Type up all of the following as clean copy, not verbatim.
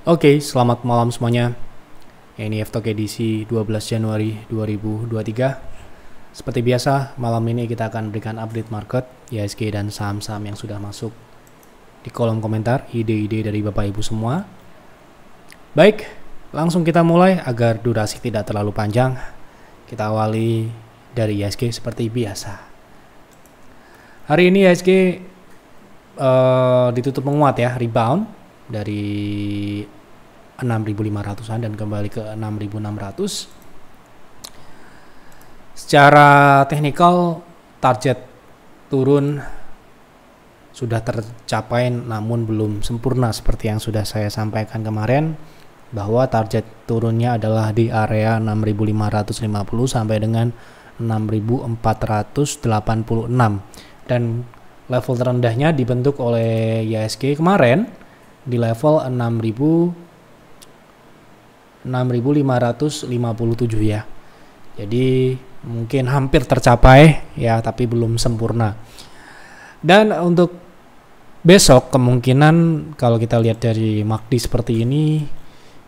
Oke, selamat malam semuanya. Ini F-Talk edisi 12 Januari 2023. Seperti biasa, malam ini kita akan berikan update market, IHSG dan saham-saham yang sudah masuk di kolom komentar, ide-ide dari Bapak Ibu semua. Baik, langsung kita mulai agar durasi tidak terlalu panjang. Kita awali dari IHSG seperti biasa. Hari ini IHSG ditutup menguat ya, rebound dari 6.500-an dan kembali ke 6.600. Secara teknikal target turun sudah tercapai namun belum sempurna seperti yang sudah saya sampaikan kemarin, bahwa target turunnya adalah di area 6.550 sampai dengan 6.486 dan level terendahnya dibentuk oleh IHSG kemarin di level 6.557 ya. Jadi mungkin hampir tercapai ya, tapi belum sempurna. Dan untuk besok kemungkinan kalau kita lihat dari MACD seperti ini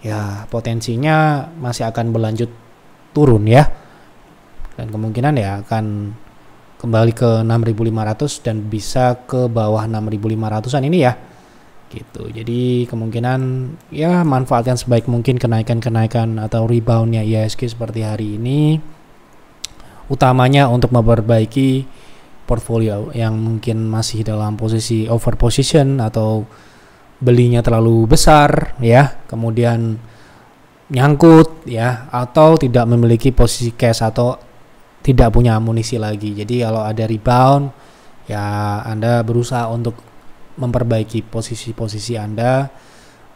ya, potensinya masih akan berlanjut turun ya. Dan kemungkinan ya akan kembali ke 6.500 dan bisa ke bawah 6.500-an ini ya. Gitu. Jadi kemungkinan ya manfaatkan sebaik mungkin kenaikan atau reboundnya IHSG seperti hari ini, utamanya untuk memperbaiki portfolio yang mungkin masih dalam posisi over position atau belinya terlalu besar ya, kemudian nyangkut ya, atau tidak memiliki posisi cash atau tidak punya amunisi lagi. Jadi kalau ada rebound ya, Anda berusaha untuk memperbaiki posisi-posisi Anda,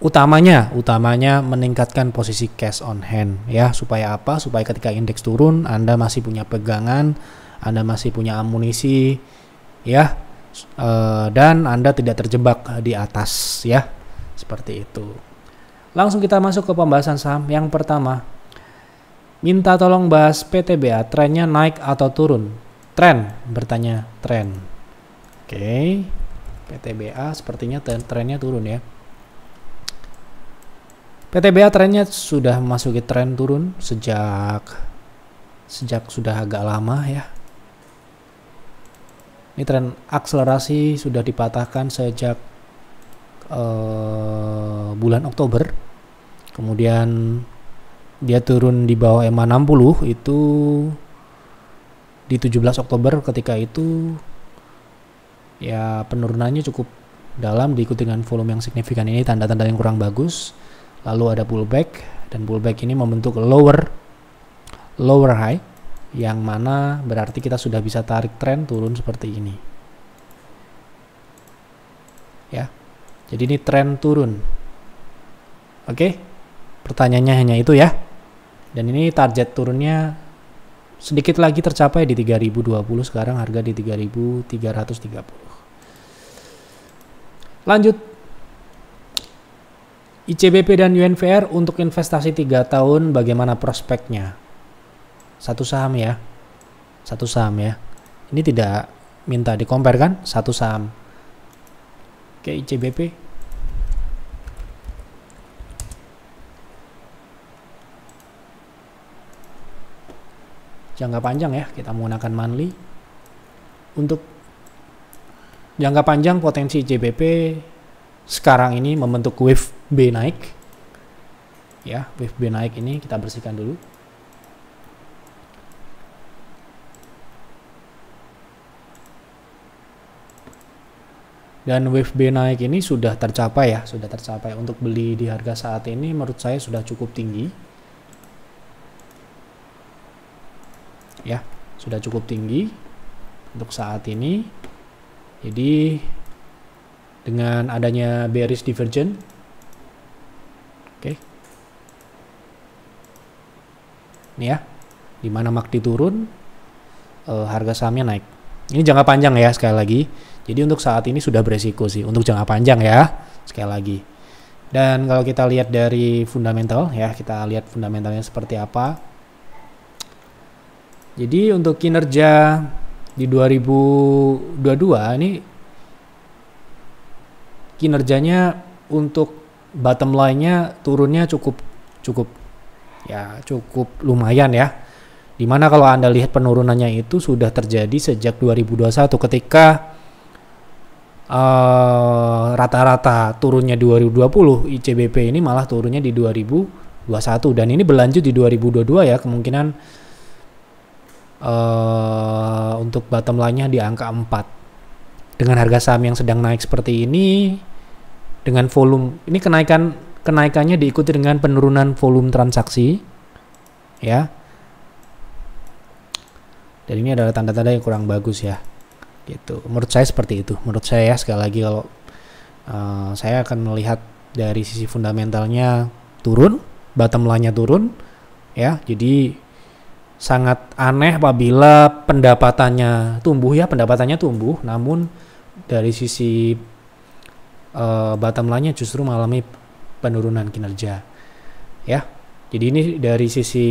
utamanya meningkatkan posisi cash on hand ya. Supaya apa? Supaya ketika indeks turun Anda masih punya pegangan, Anda masih punya amunisi ya, dan Anda tidak terjebak di atas ya, seperti itu. Langsung kita masuk ke pembahasan saham. Yang pertama, minta tolong bahas PTBA, trennya naik atau turun? Tren, bertanya tren. Oke. PTBA sepertinya trennya turun ya. PTBA trennya sudah memasuki tren turun sejak sudah agak lama ya. Ini tren akselerasi sudah dipatahkan sejak bulan Oktober. Kemudian dia turun di bawah EMA 60 itu di 17 Oktober. Ketika itu ya penurunannya cukup dalam, diikuti dengan volume yang signifikan. Ini tanda-tanda yang kurang bagus. Lalu ada pullback, dan pullback ini membentuk lower high, yang mana berarti kita sudah bisa tarik tren turun seperti ini ya. Jadi ini tren turun. Oke, pertanyaannya hanya itu ya. Dan ini target turunnya sedikit lagi tercapai di 3020, sekarang harga di 3330. Lanjut, ICBP dan UNVR untuk investasi 3 tahun bagaimana prospeknya? Satu saham ya. Ini tidak minta di-compare kan? Satu saham. Oke, ICBP. Jangka panjang ya, kita menggunakan monthly. Untuk jangka panjang potensi ICBP sekarang ini membentuk wave B naik ya. Wave B naik ini kita bersihkan dulu. Dan wave B naik ini sudah tercapai ya, untuk beli di harga saat ini menurut saya sudah cukup tinggi ya, sudah cukup tinggi untuk saat ini. Jadi dengan adanya bearish divergence, oke, ini ya, dimana MACD turun, harga sahamnya naik. Ini jangka panjang ya, sekali lagi. Jadi untuk saat ini sudah beresiko sih untuk jangka panjang ya, sekali lagi. Dan kalau kita lihat dari fundamental ya, kita lihat fundamentalnya seperti apa. Jadi untuk kinerja di 2022 ini kinerjanya untuk bottom line-nya turunnya cukup lumayan ya. Dimana kalau Anda lihat penurunannya itu sudah terjadi sejak 2021 ketika rata-rata turunnya 2020, ICBP ini malah turunnya di 2021 dan ini berlanjut di 2022 ya, kemungkinan untuk bottom line-nya di angka 4. Dengan harga saham yang sedang naik seperti ini, dengan volume ini kenaikannya diikuti dengan penurunan volume transaksi ya. Dan ini adalah tanda-tanda yang kurang bagus ya. Gitu. Menurut saya seperti itu. Menurut saya ya, sekali lagi kalau saya akan melihat dari sisi fundamentalnya turun, bottom line-nya turun ya. Jadi sangat aneh apabila pendapatannya tumbuh, namun dari sisi bottom line-nya justru mengalami penurunan kinerja ya. Jadi ini dari sisi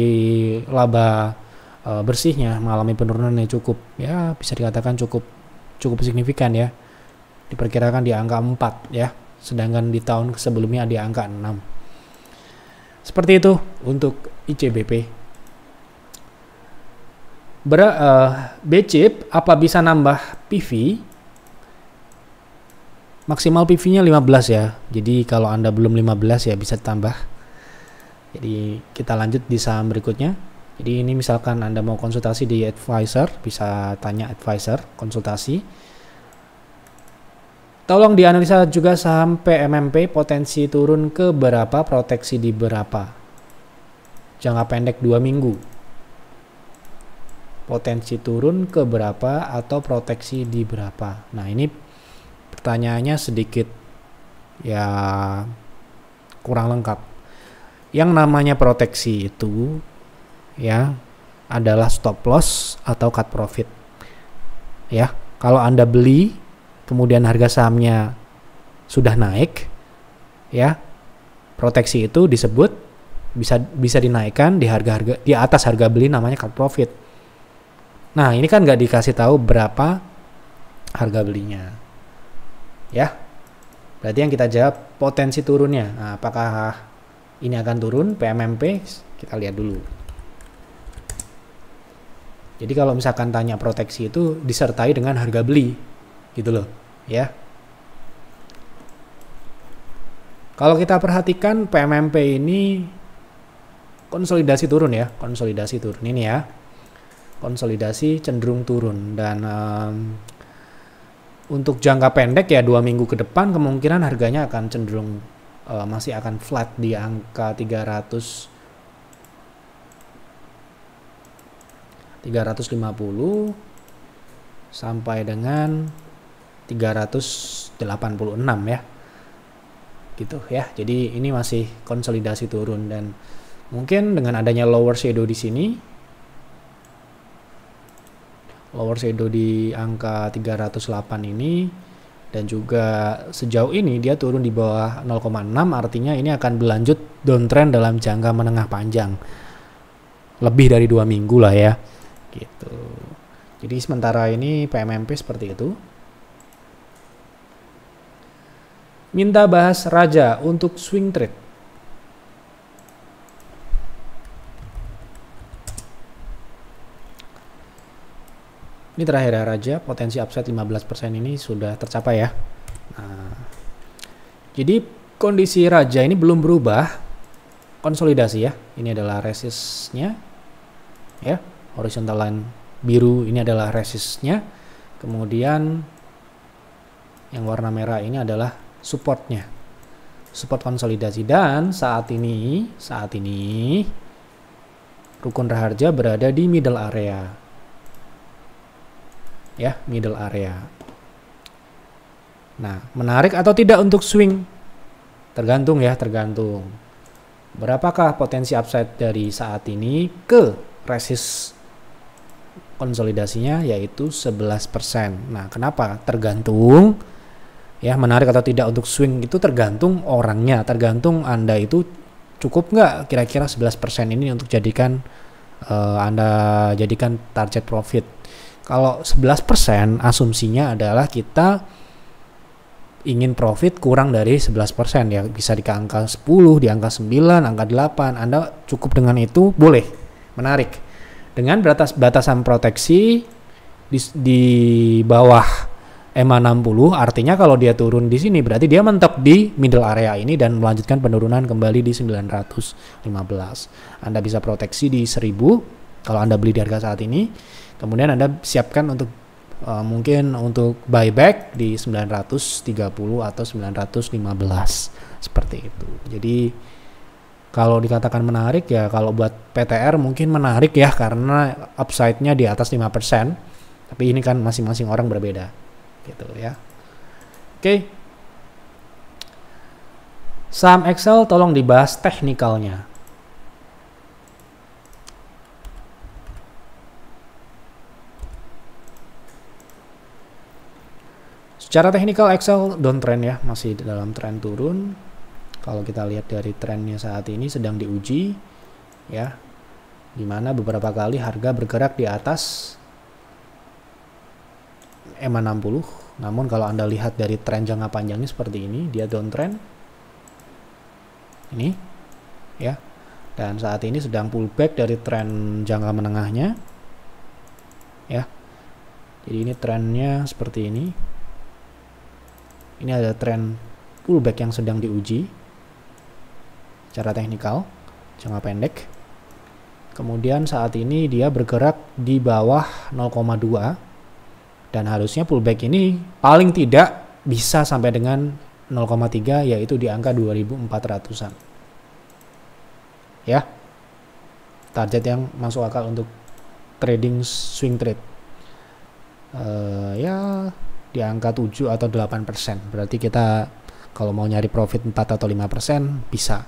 laba bersihnya mengalami penurunan yang cukup ya, bisa dikatakan cukup signifikan ya. Diperkirakan di angka 4 ya, sedangkan di tahun sebelumnya di angka 6. Seperti itu untuk ICBP. BCIP apa bisa nambah PV? Maksimal PV-nya 15 ya. Jadi kalau Anda belum 15 ya bisa tambah. Jadi kita lanjut di saham berikutnya. Jadi ini misalkan Anda mau konsultasi di advisor, bisa tanya advisor, konsultasi. Tolong dianalisa juga saham PMMP, potensi turun ke berapa, proteksi di berapa. Jangka pendek 2 minggu. Potensi turun ke berapa atau proteksi di berapa. Nah ini pertanyaannya sedikit ya kurang lengkap. Yang namanya proteksi itu ya adalah stop loss atau cut profit ya. Kalau Anda beli kemudian harga sahamnya sudah naik ya, proteksi itu disebut bisa dinaikkan di harga di atas harga beli, namanya cut profit. Nah ini kan nggak dikasih tahu berapa harga belinya ya. Berarti yang kita jawab potensi turunnya. Nah, apakah ini akan turun PMMP? Kita lihat dulu. Jadi kalau misalkan tanya proteksi itu disertai dengan harga beli gitu loh ya. Kalau kita perhatikan PMMP ini konsolidasi turun ya, konsolidasi turun ini ya. Konsolidasi cenderung turun dan untuk jangka pendek ya 2 minggu ke depan kemungkinan harganya akan cenderung masih akan flat di angka 350 sampai dengan 386 ya. Gitu ya. Jadi ini masih konsolidasi turun dan mungkin dengan adanya lower shadow di sini, lower shadow di angka 308 ini, dan juga sejauh ini dia turun di bawah 0,6, artinya ini akan berlanjut downtrend dalam jangka menengah panjang lebih dari 2 minggu lah ya gitu. Jadi sementara ini PMMP seperti itu. Minta bahas Raja untuk swing trade. Ini terakhir ya Raja, potensi upside 15% ini sudah tercapai ya. Nah, jadi kondisi Raja ini belum berubah, konsolidasi ya. Ini adalah resistnya ya, horizontal line biru ini adalah resistnya. Kemudian yang warna merah ini adalah supportnya, support konsolidasi. Dan saat ini Rukun Raharja berada di middle area ya, middle area. Nah, menarik atau tidak untuk swing tergantung ya, tergantung berapakah potensi upside dari saat ini ke resist konsolidasinya, yaitu 11%. Nah, kenapa tergantung ya, menarik atau tidak untuk swing itu tergantung orangnya, tergantung Anda itu cukup nggak kira-kira 11% ini untuk jadikan Anda jadikan target profit. Kalau 11% asumsinya adalah kita ingin profit kurang dari 11%, ya bisa di angka 10, di angka 9, angka 8, Anda cukup dengan itu boleh, menarik. Dengan batasan proteksi di bawah EMA 60, artinya kalau dia turun di sini berarti dia mentok di middle area ini dan melanjutkan penurunan kembali di 915. Anda bisa proteksi di 1000 kalau Anda beli di harga saat ini. Kemudian Anda siapkan untuk mungkin untuk buyback di 930 atau 915 seperti itu. Jadi kalau dikatakan menarik ya, kalau buat PTR mungkin menarik ya karena upside-nya di atas 5%. Tapi ini kan masing-masing orang berbeda gitu ya. Oke. Saham Excel tolong dibahas teknikalnya. Secara teknikal Excel downtrend ya, masih dalam tren turun. Kalau kita lihat dari trennya saat ini sedang diuji ya, dimana beberapa kali harga bergerak di atas EMA 60. Namun kalau Anda lihat dari tren jangka panjangnya seperti ini, dia downtrend ini ya, dan saat ini sedang pullback dari tren jangka menengahnya ya. Jadi ini trennya seperti ini. Ini ada tren pullback yang sedang diuji secara teknikal jangka pendek. Kemudian saat ini dia bergerak di bawah 0,2 dan harusnya pullback ini paling tidak bisa sampai dengan 0,3, yaitu di angka 2400-an. Ya. Target yang masuk akal untuk trading swing trade. Ya di angka 7 atau 8%. Berarti kita kalau mau nyari profit 4 atau 5% bisa.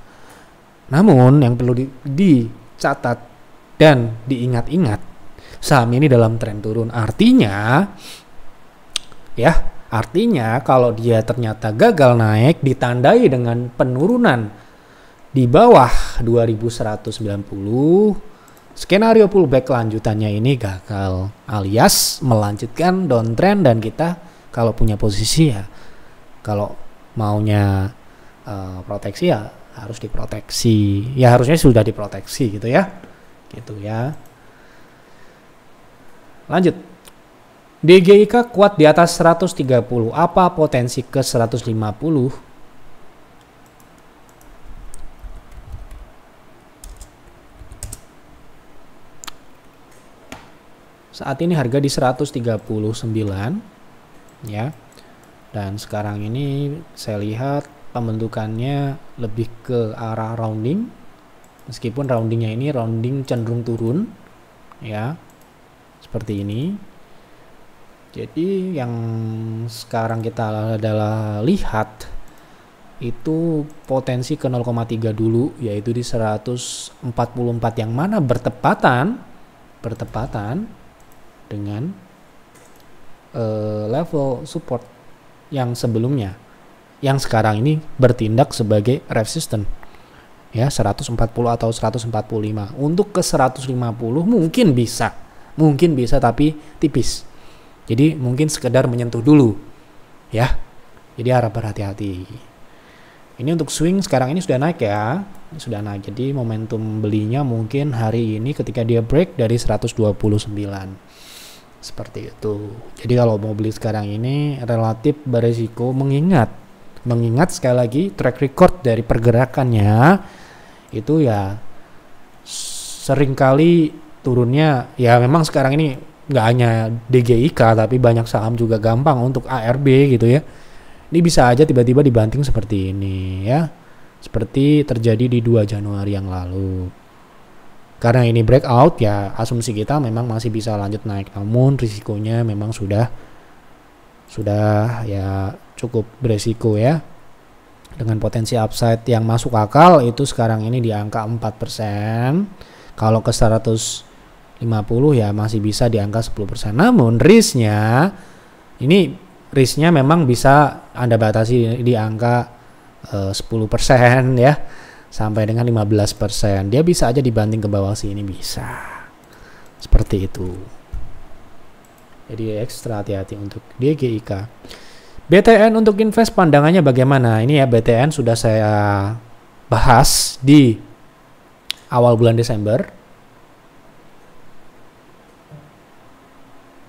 Namun yang perlu dicatat dan diingat-ingat, saham ini dalam tren turun. Artinya kalau dia ternyata gagal naik ditandai dengan penurunan di bawah 2190, skenario pullback lanjutannya ini gagal alias melanjutkan downtrend, dan kita kalau punya posisi ya, kalau maunya proteksi ya harus diproteksi. Ya harusnya sudah diproteksi gitu ya. Gitu ya. Lanjut. DGIK kuat di atas 130. Apa potensi ke 150? Saat ini harga di 139 ya. Dan sekarang ini saya lihat pembentukannya lebih ke arah rounding. Meskipun roundingnya ini rounding cenderung turun ya. Seperti ini. Jadi yang sekarang kita adalah lihat itu potensi ke 0,3 dulu, yaitu di 144 yang mana bertepatan dengan level support yang sebelumnya, yang sekarang ini bertindak sebagai resisten ya, 140 atau 145. Untuk ke 150 mungkin bisa tapi tipis. Jadi mungkin sekedar menyentuh dulu ya. Jadi harap berhati-hati. Ini untuk swing sekarang ini sudah naik ya. Sudah naik. Jadi momentum belinya mungkin hari ini ketika dia break dari 129. Seperti itu. Jadi kalau mau beli sekarang ini relatif beresiko, mengingat sekali lagi track record dari pergerakannya itu ya seringkali turunnya ya. Memang sekarang ini nggak hanya DGIK tapi banyak saham juga gampang untuk ARB gitu ya. Ini bisa aja tiba-tiba dibanting seperti ini ya. Seperti terjadi di 2 Januari yang lalu. Karena ini breakout ya, asumsi kita memang masih bisa lanjut naik, namun risikonya memang sudah ya cukup beresiko ya. Dengan potensi upside yang masuk akal itu sekarang ini di angka 4%. Kalau ke 150 ya masih bisa di angka 10%. Namun risknya memang bisa Anda batasi di angka 10% ya. Sampai dengan 15%. Dia bisa aja dibanting ke bawah sini, bisa. Seperti itu. Jadi ekstra hati-hati untuk DGIK. BTN untuk invest pandangannya bagaimana? Ini ya, BTN sudah saya bahas di awal bulan Desember.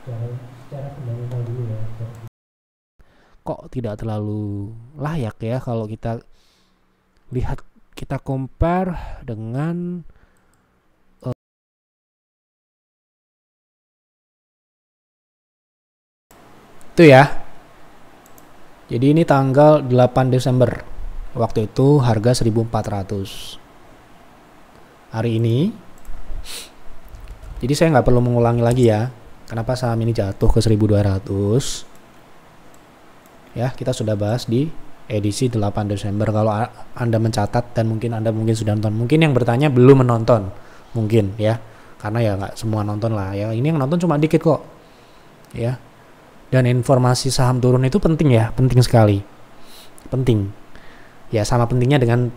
Secara fundamental dulu ya. Kok tidak terlalu layak ya kalau kita lihat, kita compare dengan itu ya. Jadi ini tanggal 8 Desember. Waktu itu harga 1.400. Hari ini, jadi saya nggak perlu mengulangi lagi ya, kenapa saham ini jatuh ke 1.200. Ya, kita sudah bahas di edisi 8 Desember. Kalau Anda mencatat dan mungkin Anda sudah nonton. Mungkin yang bertanya belum menonton. Mungkin ya. Karena ya nggak semua nonton lah ya. Ini yang nonton cuma dikit kok. Ya. Dan informasi saham turun itu penting ya, penting sekali. Penting. Ya, sama pentingnya dengan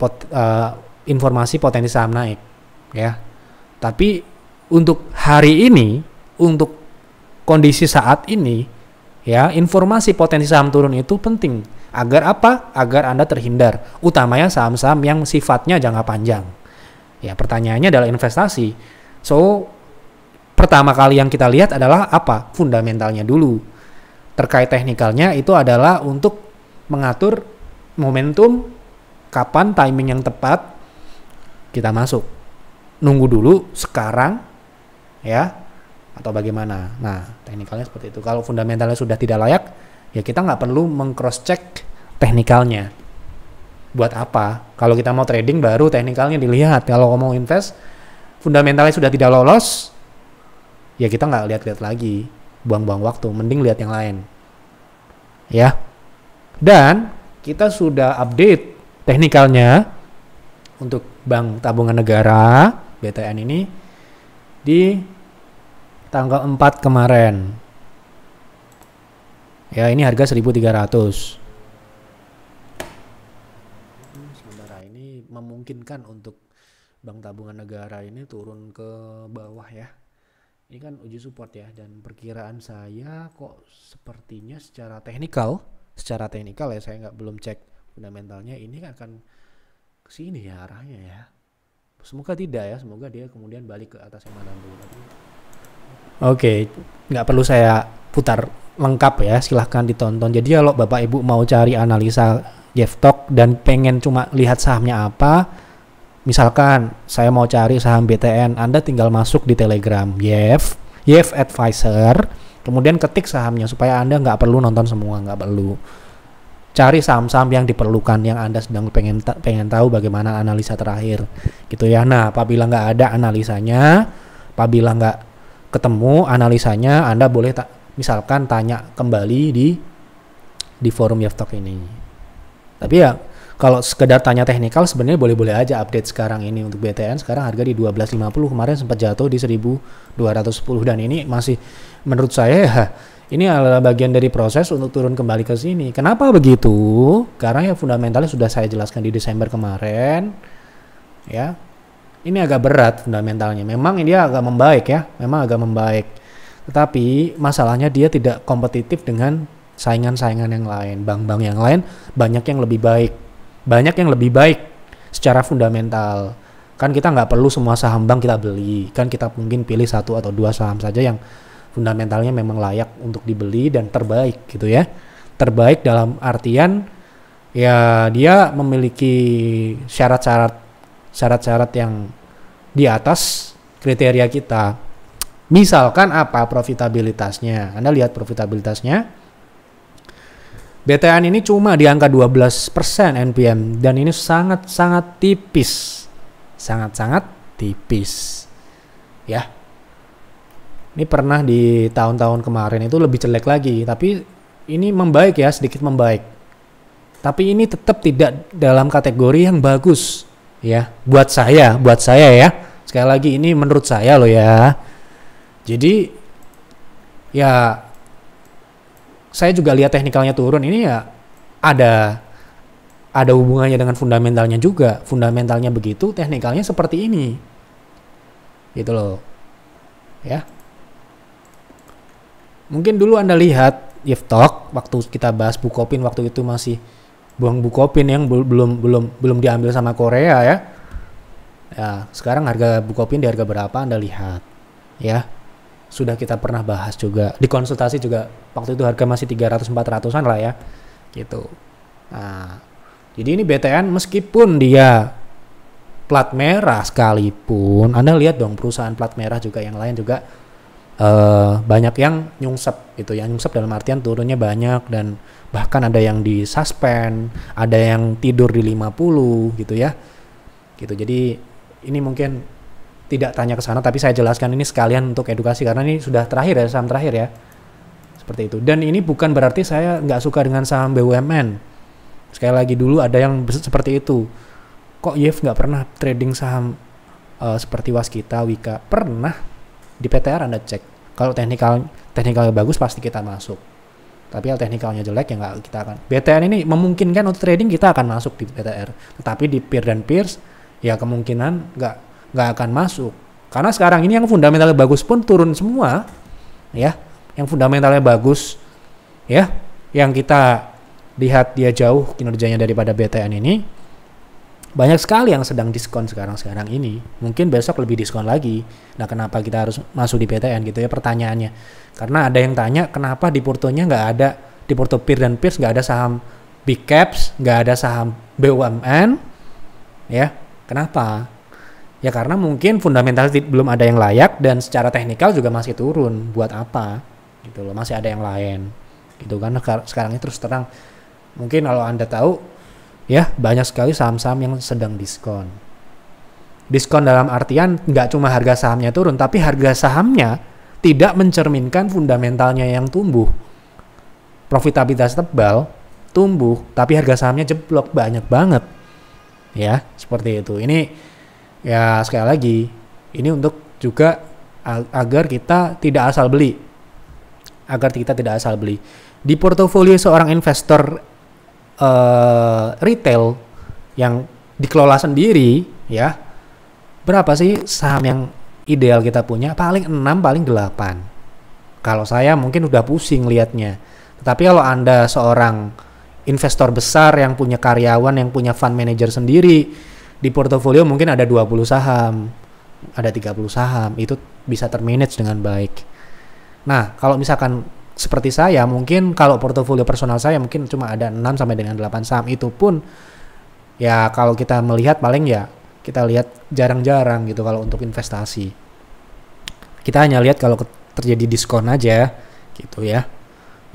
informasi potensi saham naik, ya. Tapi untuk hari ini, untuk kondisi saat ini, ya, informasi potensi saham turun itu penting. Agar apa? Agar Anda terhindar. Utamanya saham-saham yang sifatnya jangka panjang. Ya, pertanyaannya adalah investasi. So, pertama kali yang kita lihat adalah apa? Fundamentalnya dulu. Terkait teknikalnya itu adalah untuk mengatur momentum, kapan timing yang tepat kita masuk. Nunggu dulu sekarang ya, atau bagaimana. Nah, teknikalnya seperti itu. Kalau fundamentalnya sudah tidak layak, ya kita nggak perlu meng-cross check teknikalnya. Buat apa? Kalau kita mau trading baru teknikalnya dilihat. Kalau mau invest, fundamentalnya sudah tidak lolos, ya kita nggak lihat-lihat lagi. Buang-buang waktu, mending lihat yang lain ya. Dan kita sudah update teknikalnya untuk Bank Tabungan Negara BTN ini di tanggal 4 kemarin ya. Ini harga 1.300. Sementara ini memungkinkan untuk Bank Tabungan Negara ini turun ke bawah ya. Ini kan uji support ya, dan perkiraan saya kok sepertinya secara teknikal ya, saya belum cek fundamentalnya, ini akan ke sini ya arahnya ya. Semoga tidak ya, semoga dia kemudian balik ke atas yang 60. Oke, nggak perlu saya putar lengkap ya, silahkan ditonton. Jadi kalau Bapak Ibu mau cari analisa Jeftok dan pengen cuma lihat sahamnya apa, misalkan saya mau cari saham BTN, Anda tinggal masuk di Telegram Yef Advisor, kemudian ketik sahamnya supaya Anda nggak perlu nonton semua, nggak perlu. Cari saham-saham yang diperlukan, yang Anda sedang pengen tahu bagaimana analisa terakhir, gitu ya. Nah, apabila nggak ada analisanya, apabila nggak ketemu analisanya, Anda boleh misalkan tanya kembali di forum Yeftok ini. Tapi ya, kalau sekedar tanya teknikal sebenarnya boleh-boleh aja update sekarang ini untuk BTN. Sekarang harga di 12.50, kemarin sempat jatuh di 1.210, dan ini masih menurut saya ya, ini adalah bagian dari proses untuk turun kembali ke sini. Kenapa begitu? Karena ya fundamentalnya sudah saya jelaskan di Desember kemarin. Ya. Ini agak berat fundamentalnya. Memang dia agak membaik ya, memang agak membaik. Tetapi masalahnya dia tidak kompetitif dengan saingan-saingan yang lain. Bank-bank yang lain banyak yang lebih baik. Banyak yang lebih baik secara fundamental. Kan kita nggak perlu semua saham bank kita beli. Kan kita mungkin pilih 1 atau 2 saham saja yang fundamentalnya memang layak untuk dibeli dan terbaik gitu ya. Terbaik dalam artian ya dia memiliki syarat-syarat yang di atas kriteria kita. Misalkan apa? Profitabilitasnya. Anda lihat profitabilitasnya. BTN ini cuma di angka 12% NPM, dan ini sangat-sangat tipis. Sangat-sangat tipis. Ya. Ini pernah di tahun-tahun kemarin itu lebih jelek lagi, tapi ini membaik ya, sedikit membaik. Tapi ini tetap tidak dalam kategori yang bagus ya. Buat saya ya. Sekali lagi ini menurut saya loh ya. Jadi ya saya juga lihat teknikalnya turun, ini ya ada hubungannya dengan fundamentalnya juga. Fundamentalnya begitu, teknikalnya seperti ini. Gitu loh. Ya. Mungkin dulu Anda lihat Yeftok waktu kita bahas Bukopin waktu itu masih buang Bukopin yang belum diambil sama Korea ya. Ya, sekarang harga Bukopin di harga berapa Anda lihat ya. Sudah kita pernah bahas juga di konsultasi juga waktu itu harga masih 300-400an lah ya gitu. Nah, jadi ini BTN meskipun dia plat merah sekalipun, Anda lihat dong perusahaan plat merah juga yang lain juga banyak yang nyungsep gitu ya. Nyungsep dalam artian turunnya banyak dan bahkan ada yang di suspend, ada yang tidur di 50 gitu ya. Gitu. Jadi ini mungkin tidak tanya ke sana tapi saya jelaskan ini sekalian untuk edukasi karena ini sudah terakhir ya, saham terakhir ya. Seperti itu. Dan ini bukan berarti saya nggak suka dengan saham BUMN. Sekali lagi dulu ada yang seperti itu. Kok Yef nggak pernah trading saham seperti Waskita, Wika? Pernah. Di PTR Anda cek. Kalau teknikalnya bagus pasti kita masuk. Tapi kalau teknikalnya jelek ya nggak kita akan. BTN ini memungkinkan untuk trading kita akan masuk di PTR. Tetapi di peer dan peers ya kemungkinan nggak akan masuk. Karena sekarang ini yang fundamentalnya bagus pun turun semua. Ya, yang fundamentalnya bagus ya, yang kita lihat dia jauh kinerjanya daripada BTN ini. Banyak sekali yang sedang diskon sekarang ini. Mungkin besok lebih diskon lagi. Nah, kenapa kita harus masuk di PTN gitu ya pertanyaannya. Karena ada yang tanya kenapa di portonya nggak ada, di porto peer dan peers nggak ada saham big caps, nggak ada saham BUMN. Ya, kenapa? Ya karena mungkin fundamental belum ada yang layak dan secara teknikal juga masih turun. Buat apa? Gitu loh, masih ada yang lain. Gitu kan sekarang ini terus terang. Mungkin kalau Anda tahu ya banyak sekali saham-saham yang sedang diskon. Diskon dalam artian nggak cuma harga sahamnya turun, tapi harga sahamnya tidak mencerminkan fundamentalnya yang tumbuh. Profitabilitas tebal, tumbuh, tapi harga sahamnya jeblok banyak banget. Ya, seperti itu. Ini ya sekali lagi, ini untuk juga agar kita tidak asal beli. Agar kita tidak asal beli. Di portofolio seorang investor retail yang dikelola sendiri ya, berapa sih saham yang ideal kita punya? Paling 6, paling 8. Kalau saya mungkin udah pusing liatnya. Tetapi kalau Anda seorang investor besar yang punya karyawan, yang punya fund manager sendiri, di portofolio mungkin ada 20 saham, ada 30 saham, itu bisa termanage dengan baik. Nah, kalau misalkan seperti saya, mungkin kalau portofolio personal saya mungkin cuma ada 6 sampai dengan 8 saham. Itu pun ya kalau kita melihat paling ya kita lihat jarang-jarang gitu kalau untuk investasi. Kita hanya lihat kalau terjadi diskon aja gitu ya.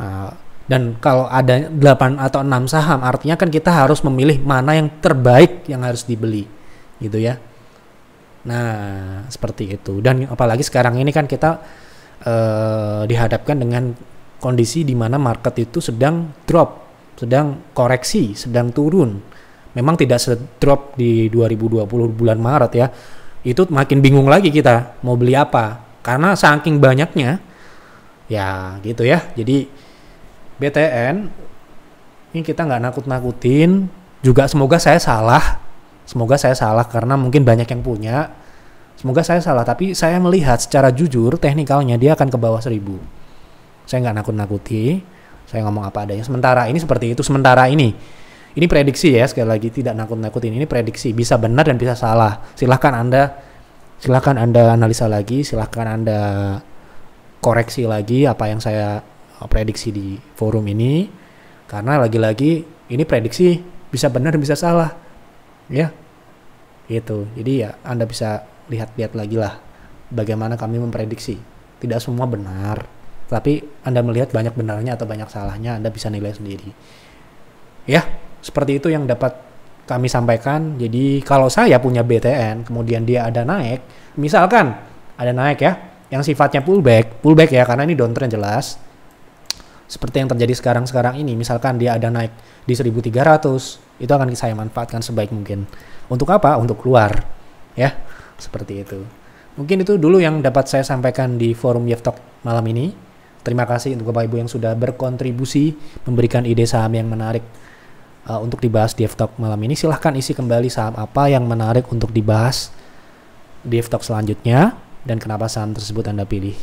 Nah, dan kalau ada 8 atau 6 saham artinya kan kita harus memilih mana yang terbaik yang harus dibeli gitu ya. Nah, seperti itu. Dan apalagi sekarang ini kan kita dihadapkan dengan kondisi di mana market itu sedang drop, sedang koreksi, sedang turun. Memang tidak se-drop di 2020 bulan Maret ya. Itu makin bingung lagi kita mau beli apa. Karena saking banyaknya. Ya gitu ya. Jadi BTN ini kita nggak nakut-nakutin. Juga semoga saya salah. Semoga saya salah karena mungkin banyak yang punya. Semoga saya salah. Tapi saya melihat secara jujur teknikalnya dia akan ke bawah 1000. Saya nggak nakut-nakuti, saya ngomong apa adanya. Sementara ini seperti itu, sementara ini prediksi ya, sekali lagi tidak nakut-nakutin, ini prediksi, bisa benar dan bisa salah. Silahkan Anda analisa lagi, silahkan Anda koreksi lagi apa yang saya prediksi di forum ini, karena lagi-lagi ini prediksi bisa benar dan bisa salah, ya, gitu. Jadi ya Anda bisa lihat-lihat lagi lah bagaimana kami memprediksi. Tidak semua benar. Tapi Anda melihat banyak benarnya atau banyak salahnya, Anda bisa nilai sendiri. Ya, seperti itu yang dapat kami sampaikan. Jadi kalau saya punya BTN, kemudian dia ada naik, misalkan ada naik ya, yang sifatnya pullback ya, karena ini downtrend jelas. Seperti yang terjadi sekarang ini, misalkan dia ada naik di 1300, itu akan saya manfaatkan sebaik mungkin. Untuk apa? Untuk keluar. Ya, seperti itu. Mungkin itu dulu yang dapat saya sampaikan di forum Yeftok malam ini. Terima kasih untuk Bapak Ibu yang sudah berkontribusi, memberikan ide saham yang menarik untuk dibahas di Yeftok malam ini. Silahkan isi kembali saham apa yang menarik untuk dibahas di Yeftok selanjutnya dan kenapa saham tersebut Anda pilih.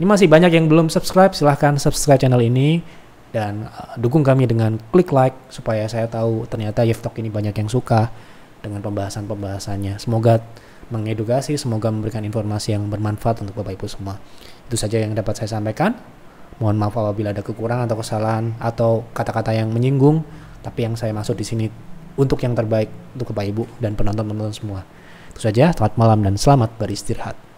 Ini masih banyak yang belum subscribe, silahkan subscribe channel ini dan dukung kami dengan klik like supaya saya tahu ternyata Yev Talk ini banyak yang suka dengan pembahasannya. Semoga mengedukasi, semoga memberikan informasi yang bermanfaat untuk Bapak Ibu semua. Itu saja yang dapat saya sampaikan. Mohon maaf apabila ada kekurangan atau kesalahan atau kata-kata yang menyinggung, tapi yang saya maksud di sini untuk yang terbaik untuk Bapak Ibu dan penonton-penonton semua. Itu saja, selamat malam dan selamat beristirahat.